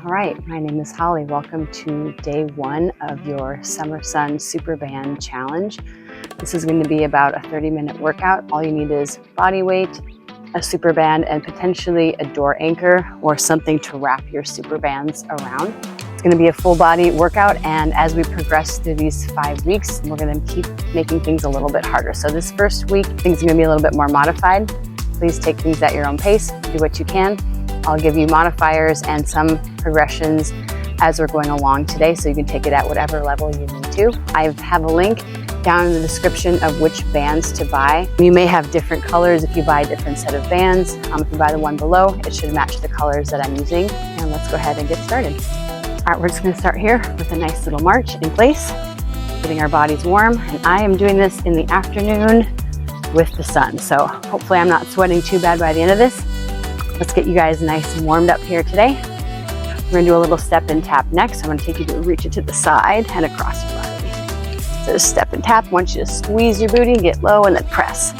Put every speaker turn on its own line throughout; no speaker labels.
All right, my name is Holly. Welcome to day one of your Summer Sun Superband challenge. This is going to be about a 30-minute workout. All you need is body weight, a Superband, and potentially a door anchor or something to wrap your Superbands around. It's going to be a full body workout, and as we progress through these 5 weeks, we're going to keep making things a little bit harder. So this first week, things are going to be a little bit more modified. Please take things at your own pace, do what you can. I'll give you modifiers and some progressions as we're going along today, so you can take it at whatever level you need to. I have a link down in the description of which bands to buy. You may have different colors if you buy a different set of bands. If you buy the one below, it should match the colors that I'm using. And let's go ahead and get started. All right, we're just gonna start here with a nice little march in place, getting our bodies warm. And I am doing this in the afternoon with the sun. So hopefully I'm not sweating too bad by the end of this. Let's get you guys nice and warmed up here today. We're gonna do a little step and tap next. I'm gonna take you to reach it to the side and across your body. So step and tap, I want you to squeeze your booty, get low, and then press.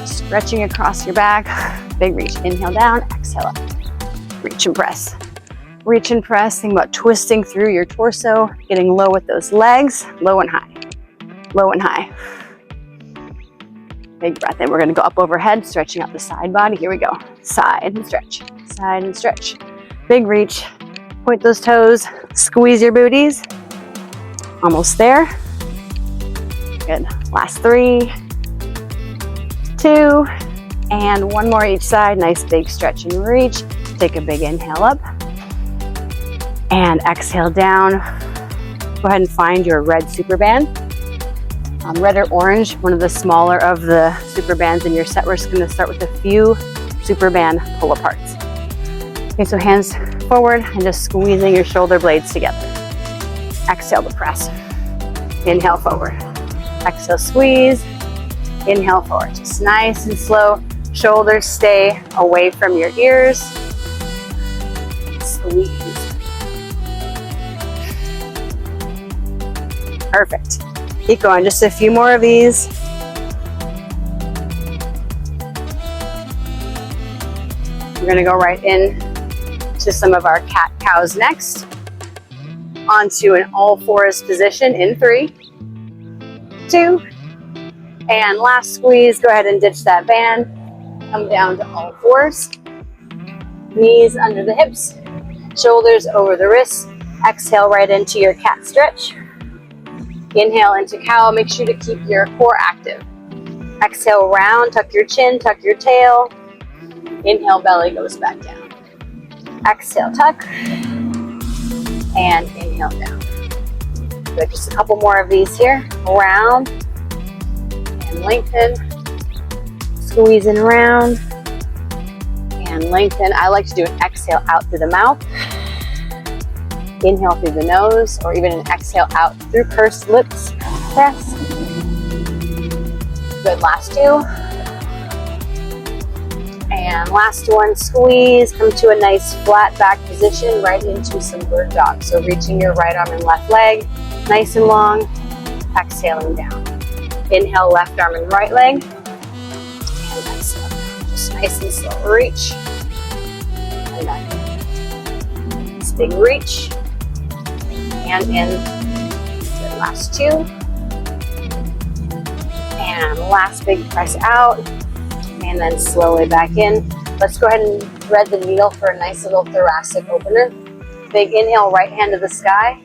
Stretching across your back, big reach. Inhale down, exhale up. Reach and press. Reach and press, think about twisting through your torso, getting low with those legs, low and high, low and high. Big breath in. We're going to go up overhead, stretching out the side body. Here we go. Side and stretch. Side and stretch. Big reach. Point those toes. Squeeze your booties. Almost there. Good. Last 3, 2, and 1 more each side. Nice big stretch and reach. Take a big inhale up. And exhale down. Go ahead and find your red Superband. Red or orange, one of the smaller of the Superbands in your set. We're just going to start with a few Superband pull-aparts. Okay, so hands forward and just squeezing your shoulder blades together. Exhale to press. Inhale forward. Exhale, squeeze. Inhale forward. Just nice and slow. Shoulders stay away from your ears. Squeeze. Perfect. Keep going, just a few more of these. We're gonna go right in to some of our cat-cows next. Onto an all-fours position in 3, 2, and last squeeze. Go ahead and ditch that band. Come down to all fours. Knees under the hips, shoulders over the wrists. Exhale right into your cat stretch. Inhale into cow, make sure to keep your core active. Exhale, round, tuck your chin, tuck your tail. Inhale, belly goes back down. Exhale, tuck, and inhale down. Good, just a couple more of these here. Round, and lengthen. Squeezing around, and lengthen. I like to do an exhale out through the mouth. Inhale through the nose, or even an exhale out through pursed lips. Press. Good, last 2. And last one, squeeze. Come to a nice flat back position, right into some bird dog. So reaching your right arm and left leg, nice and long. Exhaling down. Inhale, left arm and right leg. And exhale. Just nice and slow. Reach. And back. Nice big reach. And in. Good, last 2. And last big press out. And then slowly back in. Let's go ahead and thread the needle for a nice little thoracic opener. Big inhale, right hand to the sky.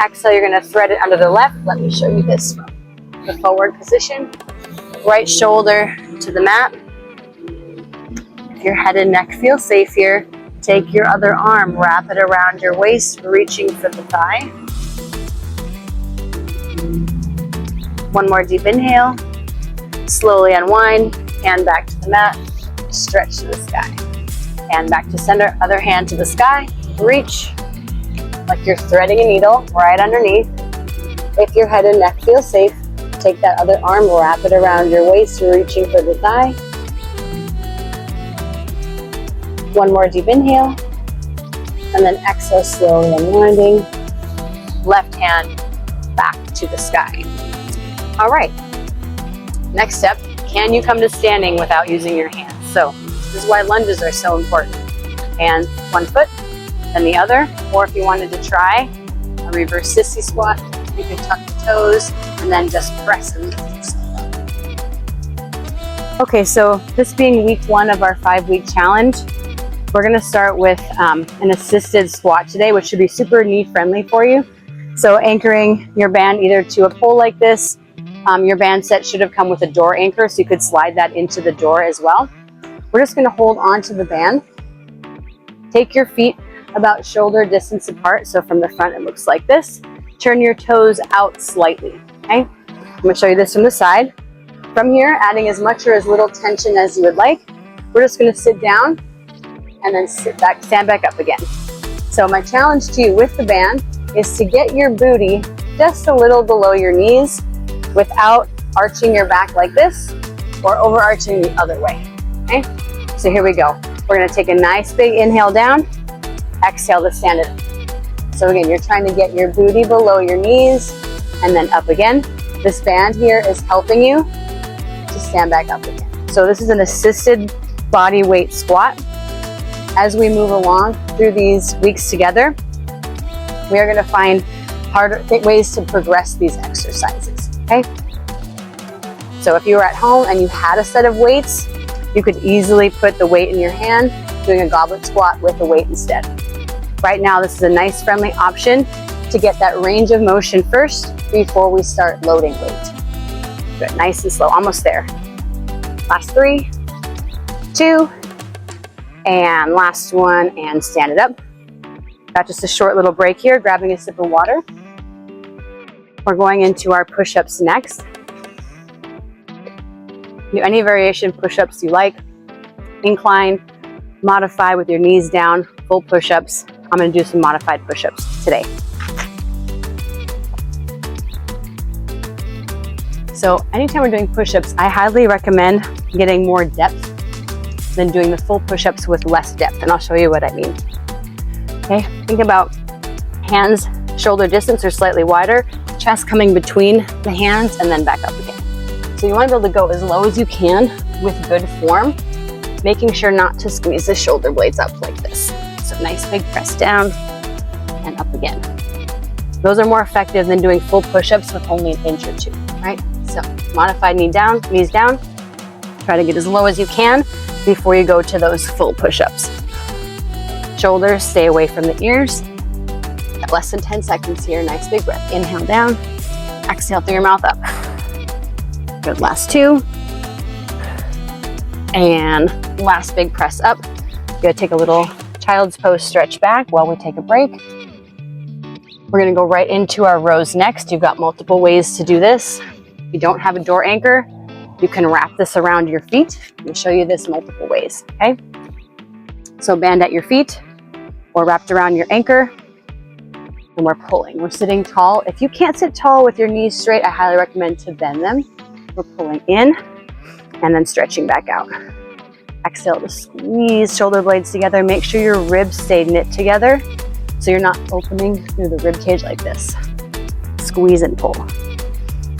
Exhale, you're going to thread it under the left. Let me show you this from the forward position. Right shoulder to the mat. If your head and neck feel safe here, take your other arm, wrap it around your waist, reaching for the thigh. 1 more deep inhale. Slowly unwind, hand back to the mat, stretch to the sky. Hand back to center, other hand to the sky, reach like you're threading a needle right underneath. If your head and neck feel safe, take that other arm, wrap it around your waist, reaching for the thigh. 1 more deep inhale, and then exhale, slowly unwinding. Left hand back to the sky. All right, next step, can you come to standing without using your hands? So this is why lunges are so important. Hands, 1 foot, than the other. Or if you wanted to try a reverse sissy squat, you can tuck the toes and then just press and lift yourself up. Okay, so this being week 1 of our 5-week challenge, we're gonna start with an assisted squat today, which should be super knee friendly for you. So anchoring your band either to a pole like this. Your band set should have come with a door anchor, so you could slide that into the door as well. We're just gonna hold on to the band. Take your feet about shoulder distance apart. So from the front, it looks like this. Turn your toes out slightly, okay? I'm gonna show you this from the side. From here, adding as much or as little tension as you would like. We're just gonna sit down and then stand back up again. So my challenge to you with the band is to get your booty just a little below your knees without arching your back like this or overarching the other way, okay? So here we go. We're gonna take a nice big inhale down, exhale to stand it up. So again, you're trying to get your booty below your knees and then up again. This band here is helping you to stand back up again. So this is an assisted body weight squat. As we move along through these weeks together, we are gonna find harder ways to progress these exercises, okay? So if you were at home and you had a set of weights, you could easily put the weight in your hand, doing a goblet squat with the weight instead. Right now, this is a nice friendly option to get that range of motion first before we start loading weight. Good, nice and slow, almost there. Last 3, 2, and last one, and stand it up. Got just a short little break here, grabbing a sip of water. We're going into our push-ups next. Do any variation push-ups you like. Incline, modify with your knees down, full push-ups. I'm gonna do some modified push-ups today. So anytime we're doing push-ups, I highly recommend getting more depth than doing the full push-ups with less depth, and I'll show you what I mean. Okay, think about hands shoulder distance or slightly wider, chest coming between the hands and then back up again. So you want to be able to go as low as you can with good form, making sure not to squeeze the shoulder blades up like this. So nice big press down and up again. Those are more effective than doing full push-ups with only an inch or 2, right? So modified knees down. Try to get as low as you can before you go to those full push-ups. Shoulders, stay away from the ears. Got less than 10 seconds here. Nice big breath. Inhale down, exhale through your mouth up. Good, last 2. And last big press up. Gonna take a little child's pose stretch back while we take a break. We're gonna go right into our rows next. You've got multiple ways to do this. If you don't have a door anchor, you can wrap this around your feet. I'm gonna show you this multiple ways, okay? So band at your feet or wrapped around your anchor, and we're pulling. We're sitting tall. If you can't sit tall with your knees straight, I highly recommend to bend them. We're pulling in and then stretching back out. Exhale to squeeze shoulder blades together. Make sure your ribs stay knit together so you're not opening through the rib cage like this. Squeeze and pull.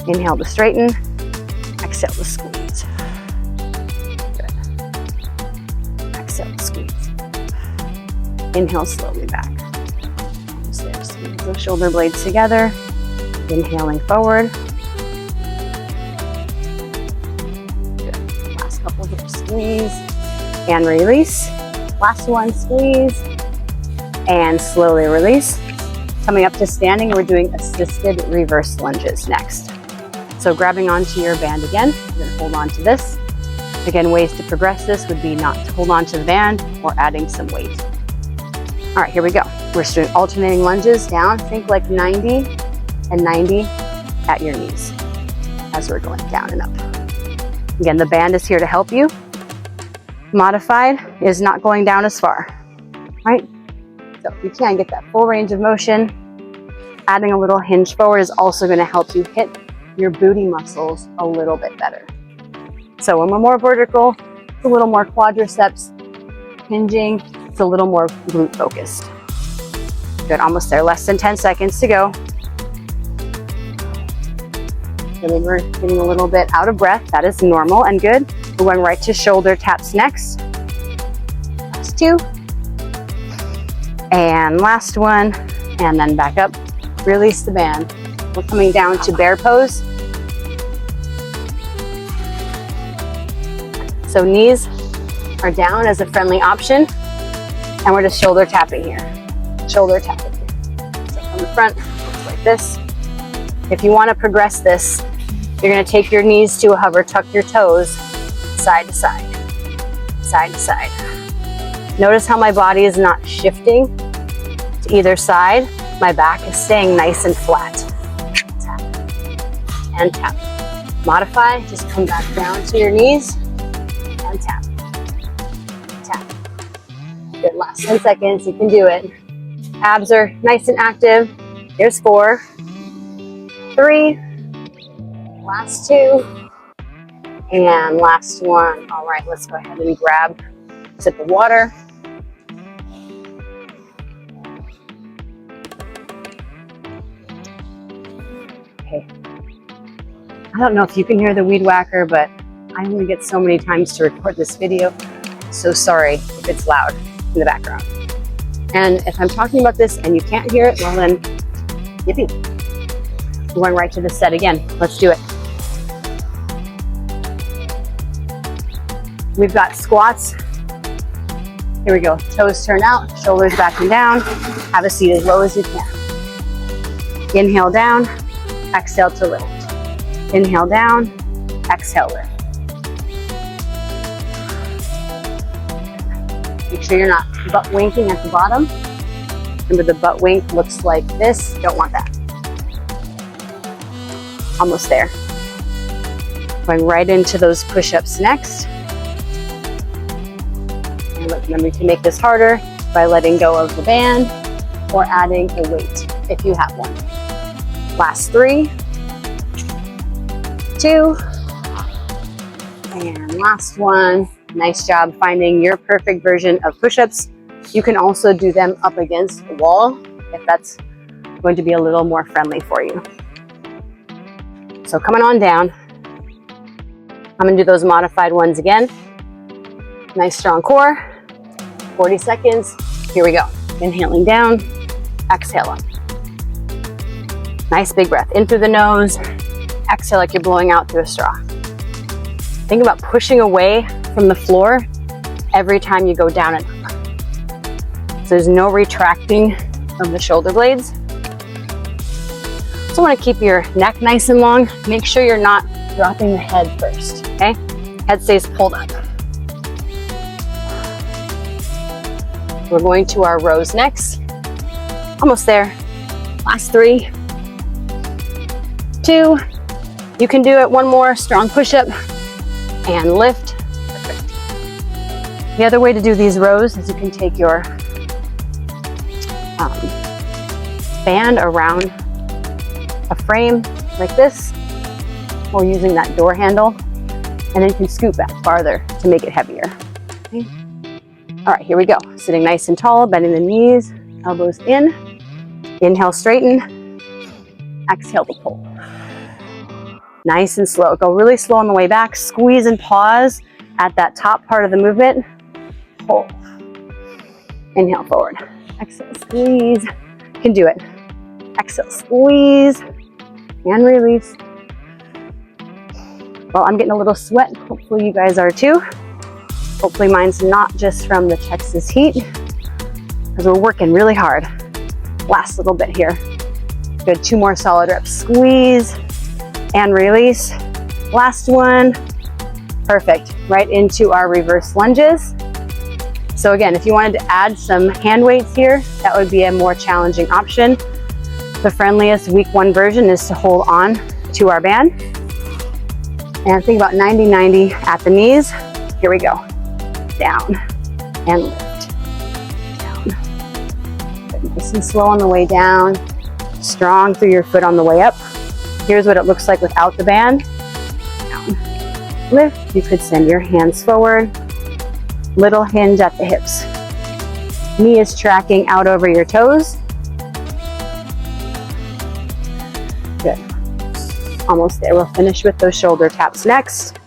Inhale to straighten. Exhale to squeeze. Good. Exhale to squeeze. Inhale slowly back. Almost there. Squeeze those shoulder blades together. Inhaling forward. Good. Last couple here. Squeeze and release. Last one, squeeze and slowly release. Coming up to standing, we're doing assisted reverse lunges next. So grabbing onto your band again, you're gonna hold on to this. Again, ways to progress this would be not to hold on to the band or adding some weight. All right, here we go. We're just doing alternating lunges down. Think like 90 and 90 at your knees as we're going down and up. Again, the band is here to help you. Modified is not going down as far, right? So if you can get that full range of motion, adding a little hinge forward is also gonna help you hit your booty muscles a little bit better. So when we're more vertical, it's a little more quadriceps hinging, it's a little more glute focused. Good, almost there, less than 10 seconds to go. Feeling we're getting a little bit out of breath, that is normal and good. We're going right to shoulder taps next. Last 2. And last one, and then back up. Release the band. We're coming down to bear pose. So knees are down as a friendly option, and we're just shoulder tapping here. Shoulder tapping here. So from the front, looks like this. If you want to progress this, you're going to take your knees to a hover, tuck your toes side to side, side to side. Notice how my body is not shifting to either side. My back is staying nice and flat. Tap and tap. Modify, just come back down to your knees and tap. Tap. Good, last 10 seconds, you can do it. Abs are nice and active. Here's 4, 3, last 2, and last 1. All right, let's go ahead and grab a sip of water. Okay. I don't know if you can hear the weed whacker, but I only get so many times to record this video. So sorry if it's loud in the background. And if I'm talking about this and you can't hear it, well then, yippee. We're going right to the set again. Let's do it. We've got squats. Here we go. Toes turn out, shoulders back and down. Have a seat as low as you can. Inhale down, exhale to lift. Inhale down, exhale lift. Make sure you're not butt winking at the bottom. Remember, the butt wink looks like this. Don't want that. Almost there. Going right into those push-ups next. And remember, you can make this harder by letting go of the band or adding a weight if you have one. Last 3, 2, and last 1. Nice job finding your perfect version of push-ups. You can also do them up against the wall if that's going to be a little more friendly for you. So coming on down, I'm gonna do those modified ones again. Nice strong core, 40 seconds. Here we go. Inhaling down, exhale up. Nice big breath in through the nose, exhale like you're blowing out through a straw. Think about pushing away from the floor every time you go down and up. So there's no retracting of the shoulder blades. Also want to keep your neck nice and long. Make sure you're not dropping the head first, okay? Head stays pulled up. We're going to our rows next. Almost there. Last 3, 2. You can do it. One more strong push-up and lift. Perfect. The other way to do these rows is you can take your band around a frame like this, or using that door handle, and then you can scoot back farther to make it heavier. Okay. All right, here we go. Sitting nice and tall, bending the knees, elbows in. Inhale, straighten. Exhale to pull. Nice and slow. Go really slow on the way back. Squeeze and pause at that top part of the movement. Pull. Inhale, forward. Exhale, squeeze. You can do it. Exhale, squeeze, and release. Well, I'm getting a little sweat. Hopefully you guys are too. Hopefully mine's not just from the Texas heat, because we're working really hard. Last little bit here. Good, 2 more solid reps. Squeeze and release. Last one. Perfect. Right into our reverse lunges. So again, if you wanted to add some hand weights here, that would be a more challenging option. The friendliest week 1 version is to hold on to our band. And think about 90-90 at the knees. Here we go. Down and lift. Down. Nice and slow on the way down. Strong through your foot on the way up. Here's what it looks like without the band. Down. Lift. You could send your hands forward. Little hinge at the hips. Knee is tracking out over your toes. Good. Almost there. We'll finish with those shoulder taps next.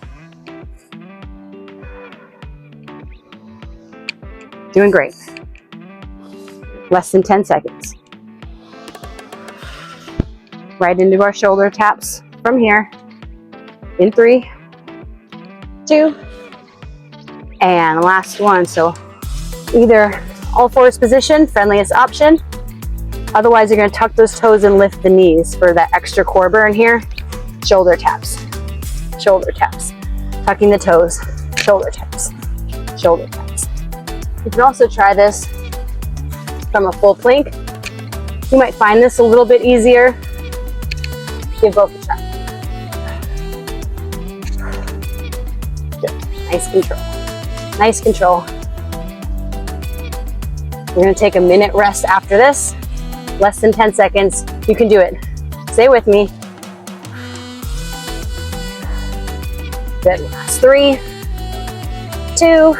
Doing great. Less than 10 seconds. Right into our shoulder taps from here. In 3, 2, and last one. So either all fours position, friendliest option. Otherwise, you're gonna tuck those toes and lift the knees for that extra core burn here. Shoulder taps, shoulder taps. Tucking the toes, shoulder taps, shoulder taps. You can also try this from a full plank. You might find this a little bit easier. Give both a try. Good. Nice control. Nice control. We're gonna take a minute rest after this. Less than 10 seconds. You can do it. Stay with me. Good. Last 3, 2,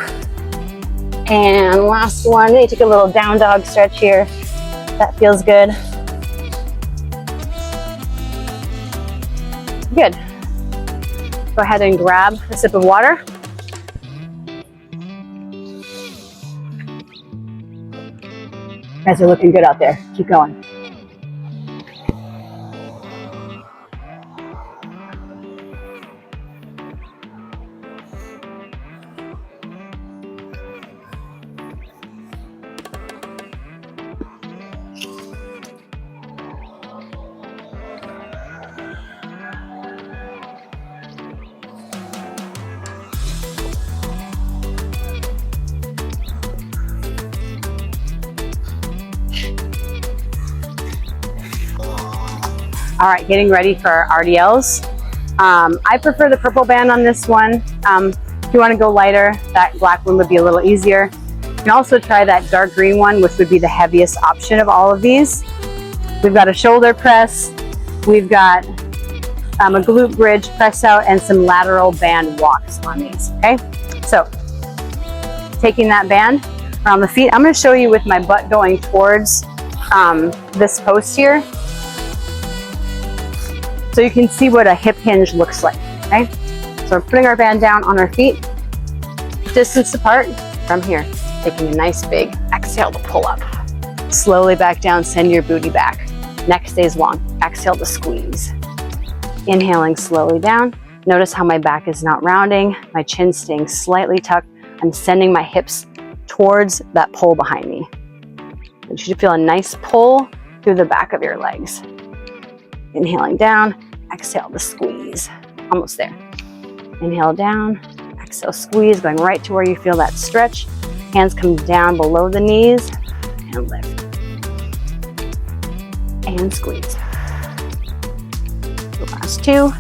and last one. Maybe take a little down dog stretch here. That feels good. Good. Go ahead and grab a sip of water. You guys are looking good out there. Keep going. All right, getting ready for our RDLs. I prefer the purple band on this one. If you want to go lighter, that black one would be a little easier. You can also try that dark green one, which would be the heaviest option of all of these. We've got a shoulder press, we've got a glute bridge press out, and some lateral band walks on these, okay? So, taking that band around the feet, I'm gonna show you with my butt going towards this post here. So you can see what a hip hinge looks like, okay? So we're putting our band down on our feet, distance apart from here. Taking a nice big exhale to pull up. Slowly back down, send your booty back. Neck stays long, exhale to squeeze. Inhaling slowly down. Notice how my back is not rounding, my chin staying slightly tucked. I'm sending my hips towards that pull behind me. You should feel a nice pull through the back of your legs. Inhaling down, exhale to squeeze. Almost there. Inhale down, exhale, squeeze, going right to where you feel that stretch. Hands come down below the knees and lift. And squeeze. The last 2.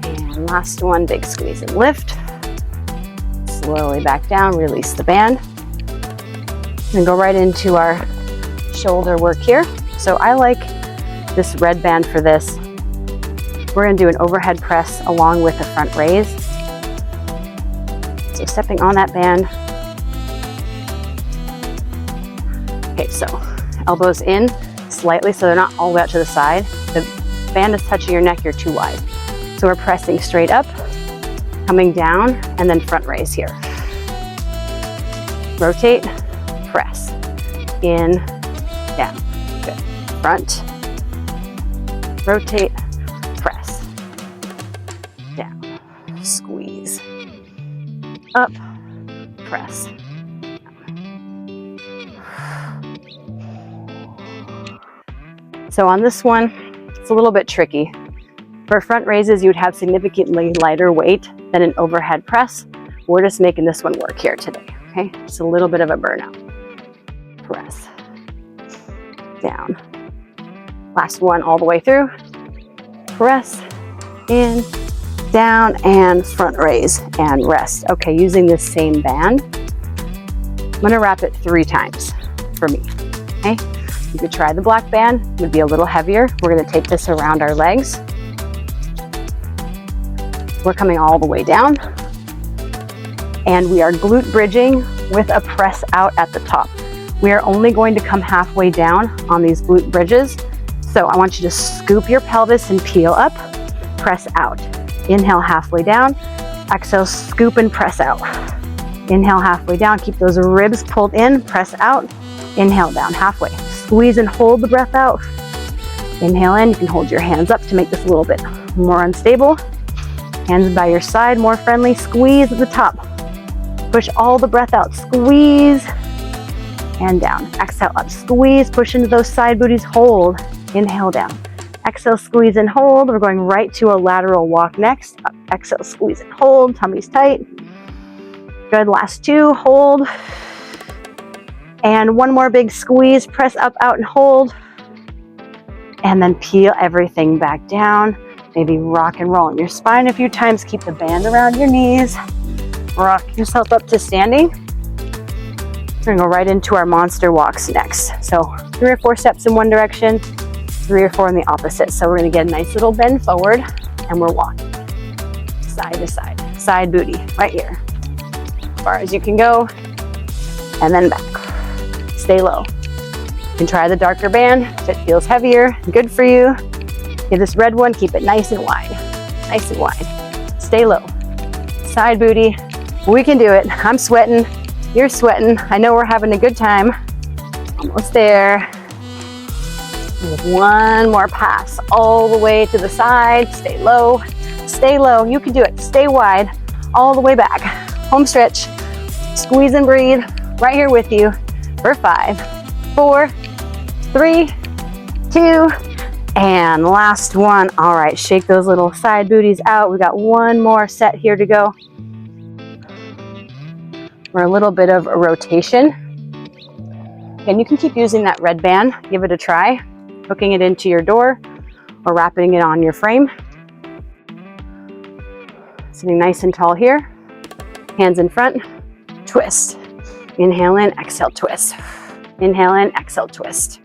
And last one, big squeeze and lift. Slowly back down, release the band. And go right into our shoulder work here. So I like this red band for this. We're gonna do an overhead press along with a front raise. So stepping on that band. Okay, so elbows in slightly so they're not all the way out to the side. The band is touching your neck, you're too wide. So we're pressing straight up, coming down, and then front raise here. Rotate, press, in, down. Good. Front, rotate, press, down, squeeze, up, press. So on this one, it's a little bit tricky. For front raises, you would have significantly lighter weight than an overhead press. We're just making this one work here today, okay? Just a little bit of a burnout. Press, down. Last one all the way through. Press, in, down, and front raise, and rest. Okay, using this same band, I'm gonna wrap it 3 times for me, okay? You could try the black band, it would be a little heavier. We're gonna take this around our legs. We're coming all the way down. And we are glute bridging with a press out at the top. We are only going to come halfway down on these glute bridges. So I want you to scoop your pelvis and peel up, press out. Inhale halfway down, exhale, scoop and press out. Inhale halfway down, keep those ribs pulled in, press out. Inhale down halfway. Squeeze and hold the breath out. Inhale in, you can hold your hands up to make this a little bit more unstable. Hands by your side, more friendly. Squeeze at the top. Push all the breath out. Squeeze and down. Exhale up. Squeeze, push into those side booties. Hold. Inhale down. Exhale, squeeze and hold. We're going right to a lateral walk next. Up. Exhale, squeeze and hold. Tummy's tight. Good. Last two. Hold. And one more big squeeze. Press up, out, and hold. And then peel everything back down. Maybe rock and roll in your spine a few times. Keep the band around your knees. Rock yourself up to standing. We're gonna go right into our monster walks next. So 3 or 4 steps in one direction, 3 or 4 in the opposite. So we're gonna get a nice little bend forward and we're walking side to side. Side booty, right here. As far as you can go. And then back. Stay low. You can try the darker band if it feels heavier. Good for you. Get this red one, keep it nice and wide. Nice and wide. Stay low. Side booty. We can do it. I'm sweating. You're sweating. I know we're having a good time. Almost there. One more pass all the way to the side. Stay low. Stay low. You can do it. Stay wide all the way back. Home stretch. Squeeze and breathe. Right here with you for 5, 4, 3, 2, and last one. All right, shake those little side booties out. We got one more set here to go. We're a little bit of a rotation. And you can keep using that red band. Give it a try. Hooking it into your door or wrapping it on your frame. Sitting nice and tall here. Hands in front. Twist. Inhale in, exhale, twist. Inhale in, exhale, twist.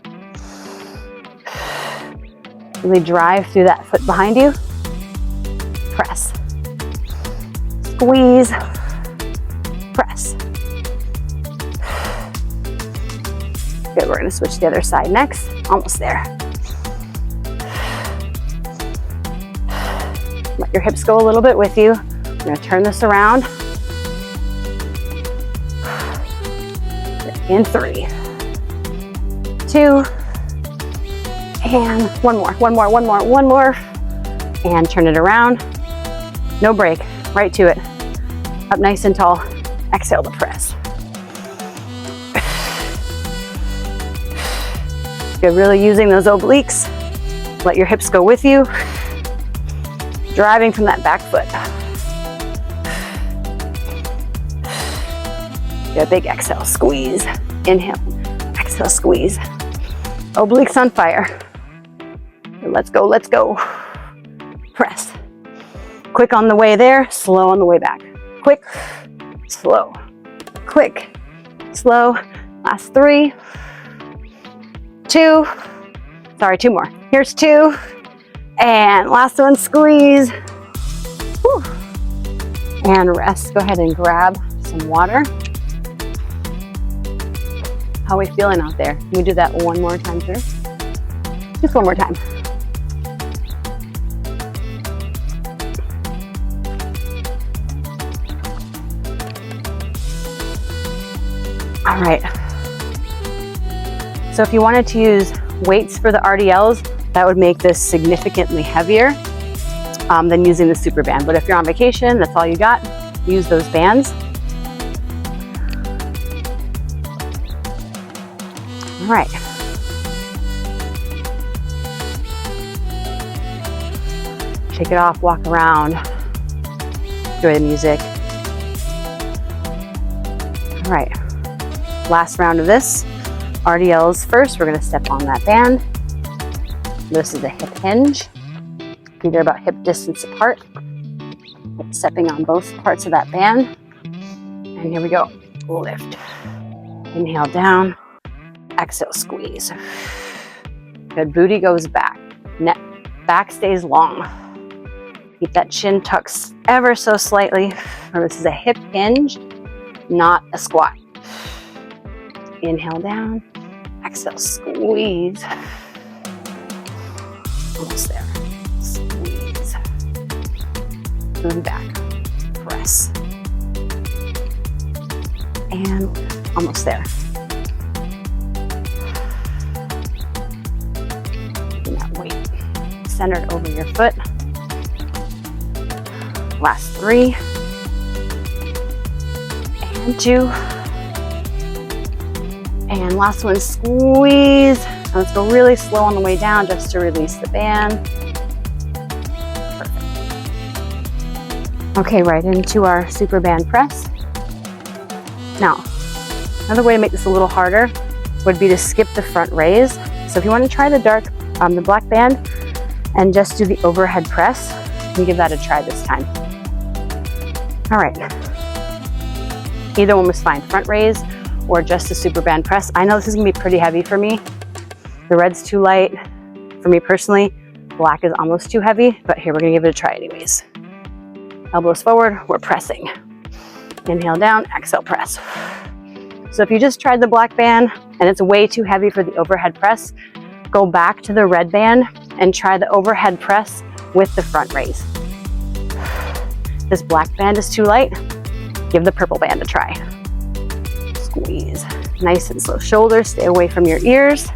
Really drive through that foot behind you. Press. Squeeze. Press. Good, we're gonna switch to the other side next. Almost there. Let your hips go a little bit with you. We're gonna turn this around. In 3, 2, and one more. And turn it around. No break, right to it. Up nice and tall. Exhale to press. Good, really using those obliques. Let your hips go with you. Driving from that back foot. Good, big exhale, squeeze. Inhale, exhale, squeeze. Obliques on fire. Let's go, let's go. Press. Quick on the way there, slow on the way back. Quick, slow, quick, slow. Last 3, 2, sorry, 2 more. Here's 2, and last one, squeeze. Whew. And rest, go ahead and grab some water. How are we feeling out there? Can we do that one more time through? Just one more time. All right. So if you wanted to use weights for the RDLs, that would make this significantly heavier than using the Superband. But if you're on vacation, that's all you got, use those bands. All right. Shake it off, walk around, enjoy the music. All right, last round of this. RDLs first, we're gonna step on that band. This is a hip hinge. Feet are about hip distance apart. Stepping on both parts of that band. And here we go, lift. Inhale down. Exhale, squeeze. Good, booty goes back. Neck, back stays long. Keep that chin tucked ever so slightly. Remember, this is a hip hinge, not a squat. Inhale down. Exhale, squeeze. Almost there. Squeeze. Booty back. Press. and almost there. Keeping that weight centered over your foot. Last 3 and 2. And last one, squeeze. And let's go really slow on the way down just to release the band. Perfect. Okay, right into our Superband press. Now, another way to make this a little harder would be to skip the front raise. So if you want to try the the black band and just do the overhead press, you can give that a try this time. All right. Either one was fine, front raise or just a Superband press. I know this is gonna be pretty heavy for me. The red's too light for me personally. Black is almost too heavy, but here, we're gonna give it a try anyways. Elbows forward, we're pressing. Inhale down, exhale, press. So if you just tried the black band and it's way too heavy for the overhead press, go back to the red band and try the overhead press with the front raise. This black band is too light, give the purple band a try. Squeeze, nice and slow. Shoulders stay away from your ears.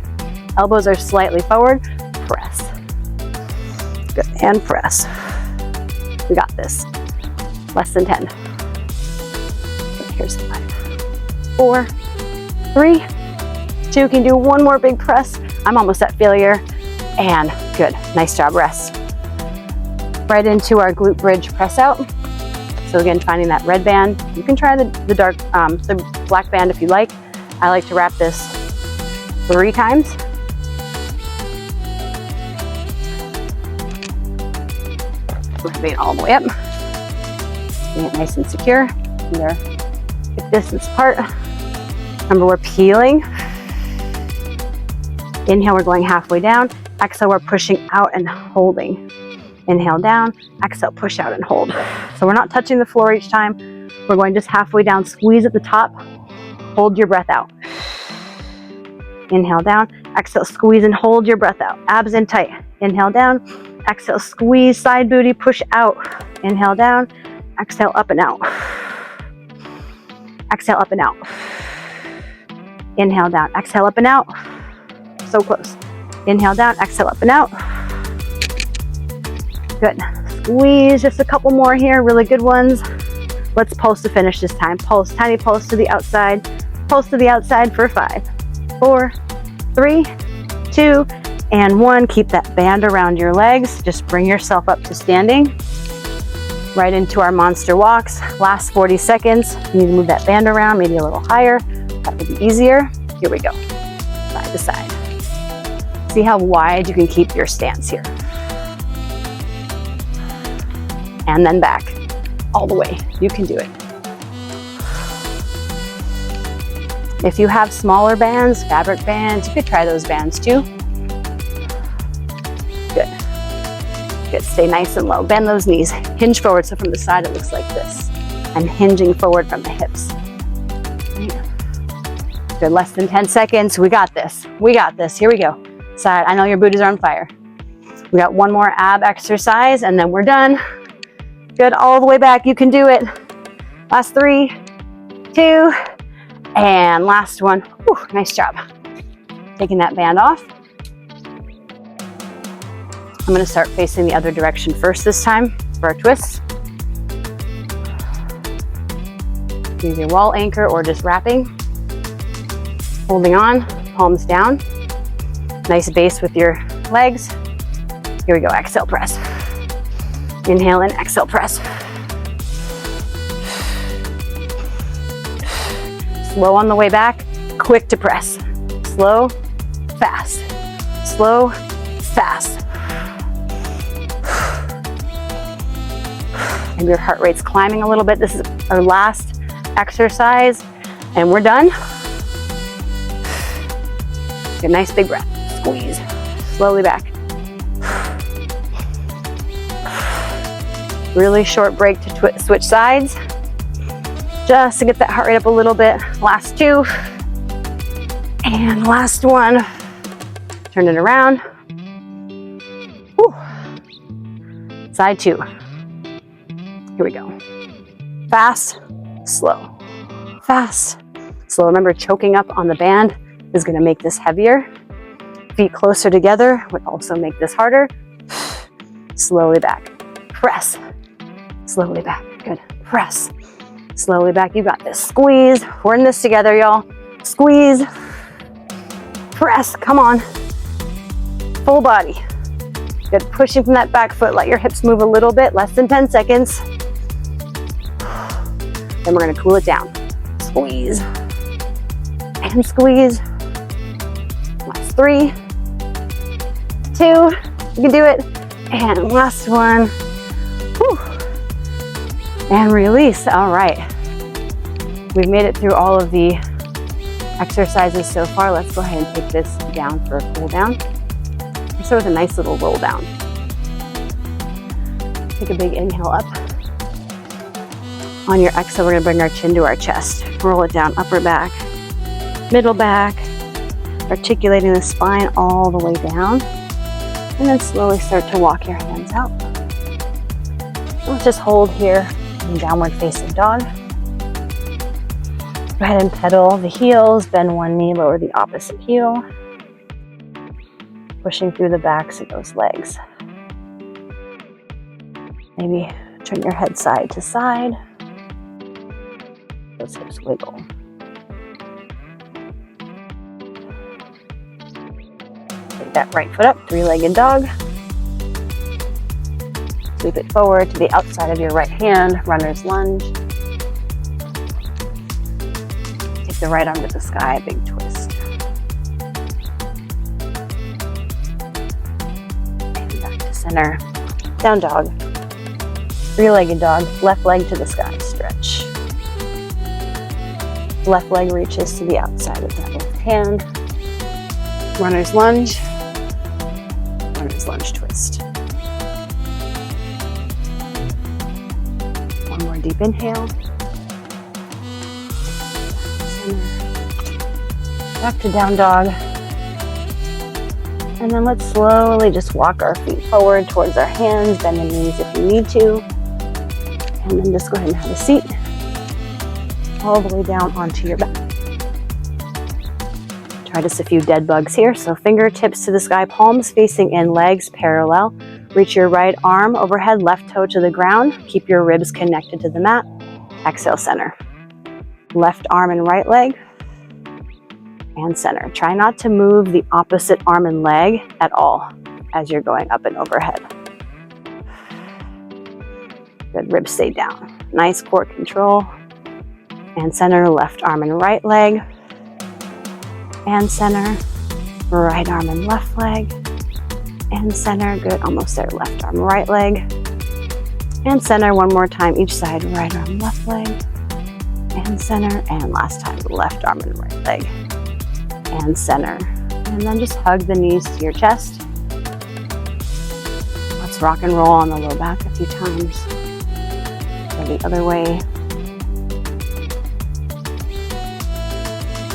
Elbows are slightly forward, press. Good, and press. We got this. Less than 10. Here's 5, 4, 3, 2. Can do one more big press. I'm almost at failure. And good, nice job, rest. Right into our glute bridge press out. So again, finding that red band. You can try the black band if you like. I like to wrap this 3 times. Moving all the way up. Getting it nice and secure. They're hip distance apart. Remember, we're peeling. Inhale, we're going halfway down. Exhale, we're pushing out and holding. Inhale down, exhale, push out and hold. So we're not touching the floor each time. We're going just halfway down, squeeze at the top, hold your breath out. Inhale down, exhale, squeeze and hold your breath out. Abs in tight. Inhale down, exhale, squeeze, side booty, push out. Inhale down, exhale, up and out. Exhale, up and out. Inhale down, exhale, up and out. So close. Inhale down, exhale, up and out. Good. Squeeze, just a couple more here, really good ones. Let's pulse to finish this time. Pulse, tiny pulse to the outside. Pulse to the outside for 5, 4, 3, 2, and 1. Keep that band around your legs. Just bring yourself up to standing. Right into our monster walks. Last 40 seconds. You need to move that band around, maybe a little higher. That would be easier. Here we go. Side to side. See how wide you can keep your stance here. And then back, all the way. You can do it. If you have smaller bands, fabric bands, you could try those bands too. Good. Good, stay nice and low. Bend those knees, hinge forward. So from the side, it looks like this. I'm hinging forward from the hips. Good, less than 10 seconds. We got this. We got this. Here we go. Side, I know your booties are on fire. We got one more ab exercise and then we're done. Good, all the way back, you can do it. Last 3, 2, and last one. Whew, nice job. Taking that band off. I'm gonna start facing the other direction first this time for our twists. Use your wall anchor or just wrapping. Holding on, palms down. Nice base with your legs. Here we go, exhale, press. Inhale and exhale, press. Slow on the way back, quick to press. Slow, fast. Slow, fast. And your heart rate's climbing a little bit. This is our last exercise and we're done. Good, nice big breath. Squeeze, slowly back. Really short break to switch sides. Just to get that heart rate up a little bit. Last 2. And last one. Turn it around. Whew. Side 2. Here we go. Fast, slow. Fast, So remember, choking up on the band is gonna make this heavier. Feet closer together would also make this harder. Slowly back, press, slowly back, good, press, slowly back, you got this, squeeze, we're in this together, y'all. Squeeze, press, come on, full body. Good, pushing from that back foot, let your hips move a little bit, less than 10 seconds. Then we're gonna cool it down. Squeeze, and squeeze. Last 3, 2, you can do it. And last one. Whew. And release, all right. We've made it through all of the exercises so far. Let's go ahead and take this down for a cool down. So with a nice little roll down. Take a big inhale up. On your exhale, we're gonna bring our chin to our chest. Roll it down, upper back, middle back, articulating the spine all the way down. And then slowly start to walk your hands out. Let's just hold here in downward facing dog. Go ahead and pedal the heels, bend one knee, lower the opposite heel. Pushing through the backs of those legs. Maybe turn your head side to side. Those hips wiggle. Take that right foot up, three-legged dog. Sweep it forward to the outside of your right hand, runner's lunge. Take the right arm to the sky, big twist. And back to center. Down dog. Three-legged dog, left leg to the sky, stretch. Left leg reaches to the outside of that left hand. Runner's lunge. Runner's lunge twist. One more deep inhale. Back to down dog. And then let's slowly just walk our feet forward towards our hands, bend the knees if you need to. And then just go ahead and have a seat. All the way down onto your back. Try just a few dead bugs here. So fingertips to the sky, palms facing in, legs parallel. Reach your right arm overhead, left toe to the ground. Keep your ribs connected to the mat. Exhale, center. Left arm and right leg. And center. Try not to move the opposite arm and leg at all as you're going up and overhead. Good, ribs stay down. Nice core control. And center, left arm and right leg. And center, right arm and left leg. And center, good, almost there, left arm, right leg. And center, one more time, each side, right arm, left leg. And center, and last time, left arm and right leg. And center. And then just hug the knees to your chest. Let's rock and roll on the low back a few times. Go the other way.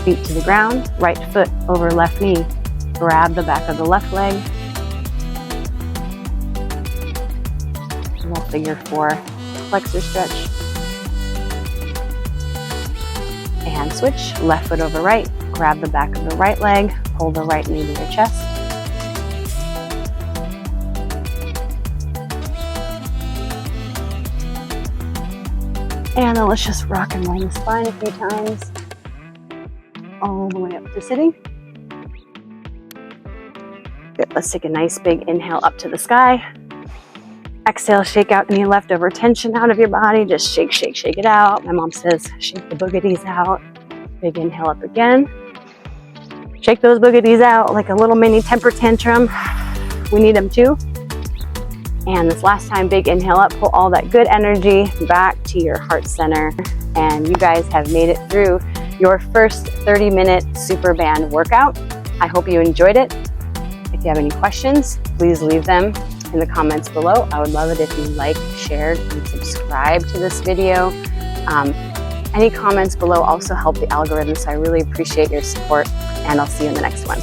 Feet to the ground, right foot over left knee. Grab the back of the left leg. Little figure 4 flexor stretch. And switch, left foot over right. Grab the back of the right leg. Pull the right knee to your chest. And then let's just rock and roll the spine a few times. All the way up to sitting. Good, let's take a nice big inhale up to the sky. Exhale, shake out any leftover tension out of your body. Just shake, shake, shake it out. My mom says, shake the boogities out. Big inhale up again. Shake those boogities out like a little mini temper tantrum. We need them too. And this last time, big inhale up, pull all that good energy back to your heart center. And you guys have made it through your first 30-minute Superband workout. I hope you enjoyed it. If you have any questions, please leave them in the comments below. I would love it if you liked, shared, and subscribed to this video. Any comments below also help the algorithm, so I really appreciate your support, and I'll see you in the next one.